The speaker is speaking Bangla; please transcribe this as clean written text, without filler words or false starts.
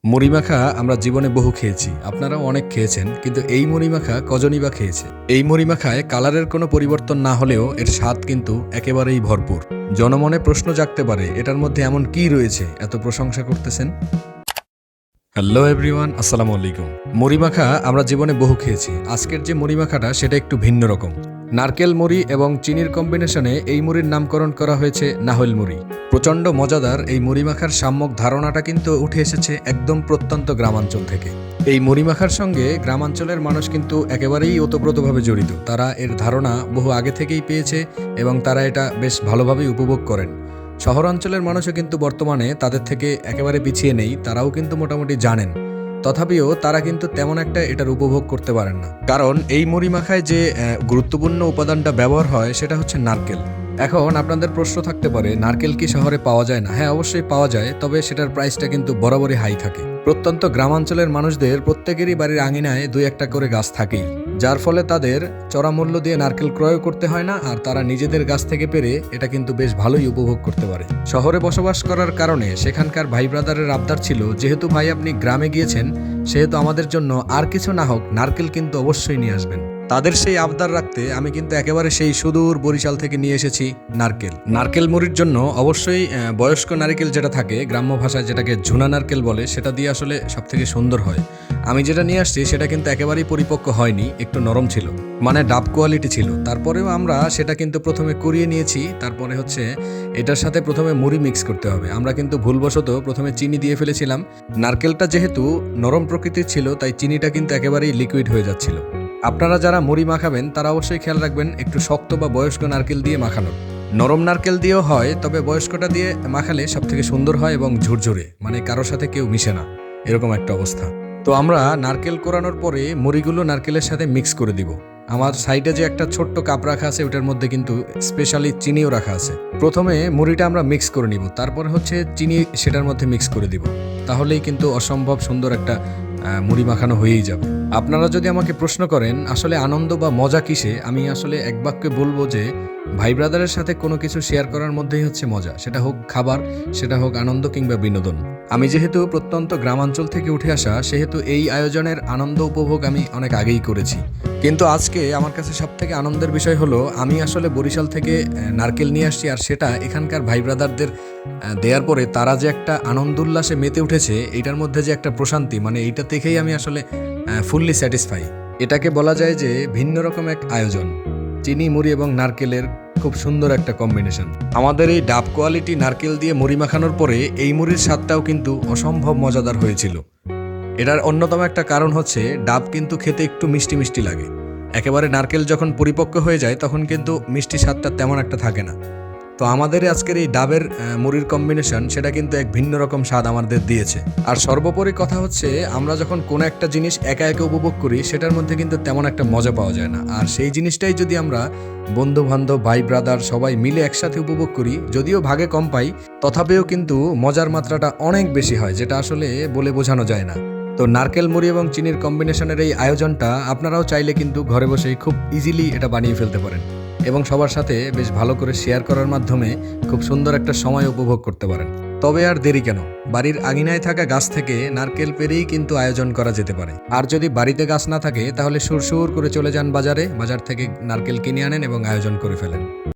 মুড়ি মাখা আমরা জীবনে বহু খেয়েছি, আপনারাও অনেক খেয়েছেন, কিন্তু এই মুড়ি মাখা কজনই বা খেয়েছে? এই মুড়ি মাখায় কালারের কোনো পরিবর্তন না হলেও এর স্বাদ কিন্তু একেবারেই ভরপুর। জনমনে প্রশ্ন জাগতে পারে, এটার মধ্যে এমন কি রয়েছে এত প্রশংসা করতেছেন? হ্যালো এভরিওয়ান, আসসালামু আলাইকুম। মুড়ি মাখা আমরা জীবনে বহু খেয়েছি। আজকের যে মুড়ি মাখাটা সেটা একটু ভিন্ন রকম। নারকেল মুড়ি এবং চিনির কম্বিনেশনে এই মুড়ির নামকরণ করা হয়েছে নাহল মুড়ি। প্রচণ্ড মজাদার এই মুড়ি মাখার সাম্যক ধারণাটা কিন্তু উঠে এসেছে একদম প্রত্যন্ত গ্রামাঞ্চল থেকে। এই মুড়ি মাখার সঙ্গে গ্রামাঞ্চলের মানুষ কিন্তু একেবারেই ওতপ্রোতভাবে জড়িত। তারা এর ধারণা বহু আগে থেকেই পেয়েছে এবং তারা এটা বেশ ভালোভাবেই উপভোগ করেন। শহরাঞ্চলের মানুষও কিন্তু বর্তমানে তাদের থেকে একেবারে পিছিয়ে নেই, তারাও কিন্তু মোটামুটি জানেন। তথাপিও তারা কিন্তু তেমন একটা এটার উপভোগ করতে পারেন না, কারণ এই মুড়ি মাখায় যে গুরুত্বপূর্ণ উপাদানটা ব্যবহার হয় সেটা হচ্ছে নারকেল। এখন আপনাদের প্রশ্ন থাকতে পারে, নারকেল কি শহরে পাওয়া যায় না? হ্যাঁ, অবশ্যই পাওয়া যায়, তবে সেটার প্রাইসটা কিন্তু বরাবরই হাই থাকে। প্রত্যন্ত গ্রামাঞ্চলের মানুষদের প্রত্যেকেরই বাড়ির আঙিনায় দুই একটা করে গাছ থাকেই, যার ফলে তাদের চড়া মূল্য দিয়ে নারকেল ক্রয় করতে হয় না, আর তারা নিজেদের গাছ থেকে পেরে এটা কিন্তু বেশ ভালোই উপভোগ করতে পারে। শহরে বসবাস করার কারণে সেখানকার ভাই ব্রাদারের আবদার ছিল, যেহেতু ভাই আপনি গ্রামে গিয়েছেন, সেহেতু আমাদের জন্য আর কিছু না হোক নারকেল কিন্তু অবশ্যই নিয়ে আসবেন। তাদের সেই আবদার রাখতে আমি কিন্তু একেবারে সেই সুদূর বরিশাল থেকে নিয়ে এসেছি নারকেল মুড়ির জন্য অবশ্যই বয়স্ক নারকেল যেটা থাকে, গ্রাম্য ভাষায় যেটাকে ঝুনা নারকেল বলে, সেটা দিয়ে আসলে সব থেকে সুন্দর হয়। আমি যেটা নিয়ে আসছি সেটা কিন্তু একেবারেই পরিপক্ক হয়নি, একটু নরম ছিল, মানে ডাব কোয়ালিটি ছিল। তারপরেও আমরা সেটা কিন্তু প্রথমে কুড়িয়ে নিয়েছি। তারপরে হচ্ছে এটার সাথে প্রথমে মুড়ি মিক্স করতে হবে। আমরা কিন্তু ভুলবশত প্রথমে চিনি দিয়ে ফেলেছিলাম। নারকেলটা যেহেতু নরম প্রকৃতির ছিল, তাই চিনিটা কিন্তু একেবারেই লিকুইড হয়ে যাচ্ছিল। আপনারা যারা মুড়ি মাখাবেন তারা অবশ্যই খেয়াল রাখবেন একটু শক্ত বা বয়স্ক নারকেল দিয়ে মাখানোর। নরম নারকেল দিয়েও হয়, তবে বয়স্কটা দিয়ে মাখালে সব থেকে সুন্দর হয় এবং ঝুরঝুরে, মানে কারোর সাথে কেউ মিশে না, এরকম একটা অবস্থা। তো আমরা নারকেল কোরানোর পরে মুড়িগুলো নারকেলের সাথে মিক্স করে দিব। আমার সাইডে যে একটা ছোট্ট কাপ রাখা আছে, ওটার মধ্যে কিন্তু স্পেশালি চিনিও রাখা আছে। প্রথমে মুড়িটা আমরা মিক্স করে নিব, তারপরে হচ্ছে চিনি সেটার মধ্যে মিক্স করে দিব। তাহলেই কিন্তু অসম্ভব সুন্দর একটা মুড়ি মাখানো হয়েই যাবে। আপনারা যদি আমাকে প্রশ্ন করেন আসলে আনন্দ বা মজা কিসে, আমি আসলে এক বাক্যে বলবো যে ভাই ব্রাদারের সাথে কোনো কিছু শেয়ার করার মধ্যেই হচ্ছে মজা। সেটা হোক খাবার, সেটা হোক আনন্দ কিংবা বিনোদন। আমি যেহেতু প্রত্যন্ত গ্রামাঞ্চল থেকে উঠে আসা, সেহেতু এই আয়োজনের আনন্দ উপভোগ আমি অনেক আগেই করেছি। কিন্তু আজকে আমার কাছে সব থেকে আনন্দের বিষয় হলো, আমি আসলে বরিশাল থেকে নারকেল নিয়ে আসছি, আর সেটা এখানকার ভাই ব্রাদারদের দেওয়ার পরে তারা যে একটা আনন্দ উল্লাসে মেতে উঠেছে, এইটার মধ্যে যে একটা প্রশান্তি, মানে এইটা দেখেই আমি আসলে ফুললি স্যাটিসফাই। এটাকে বলা যায় যে ভিন্ন রকম এক আয়োজন। চিনি, মুড়ি এবং নারকেলের খুব সুন্দর একটা কম্বিনেশন। আমাদের এই ডাব কোয়ালিটি নারকেল দিয়ে মুড়ি মাখানোর পরে এই মুড়ির স্বাদটাও কিন্তু অসম্ভব মজাদার হয়েছিল। এটার অন্যতম একটা কারণ হচ্ছে ডাব কিন্তু খেতে একটু মিষ্টি মিষ্টি লাগে। একেবারে নারকেল যখন পরিপক্ক হয়ে যায় তখন কিন্তু মিষ্টি স্বাদটা তেমন একটা থাকে না। তো আমাদের আজকের এই ডাবের মুড়ির কম্বিনেশন, সেটা কিন্তু এক ভিন্ন রকম স্বাদ আমাদের দিয়েছে। আর সর্বোপরি কথা হচ্ছে, আমরা যখন কোনো একটা জিনিস একা একা উপভোগ করি, সেটার মধ্যে কিন্তু তেমন একটা মজা পাওয়া যায় না। আর সেই জিনিসটাই যদি আমরা বন্ধু বান্ধব, ভাই ব্রাদার সবাই মিলে একসাথে উপভোগ করি, যদিও ভাগে কম পাই, তথাপিও কিন্তু মজার মাত্রাটা অনেক বেশি হয়, যেটা আসলে বলে বোঝানো যায় না। তো নারকেল মুড়ি এবং চিনির কম্বিনেশনের এই আয়োজনটা আপনারাও চাইলে কিন্তু ঘরে বসেই খুব ইজিলি এটা বানিয়ে ফেলতে পারেন এবং সবার সাথে বেশ ভালো করে শেয়ার করার মাধ্যমে খুব সুন্দর একটা সময় উপভোগ করতে পারেন। তবে আর দেরি কেন, বাড়ির আঙিনায় থাকা গাছ থেকে নারকেল পেরেই কিন্তু আয়োজন করা যেতে পারে। আর যদি বাড়িতে গাছ না থাকে, তাহলে সুরসুর করে চলে যান বাজারে, বাজার থেকে নারকেল কিনে আনেন এবং আয়োজন করে ফেলেন।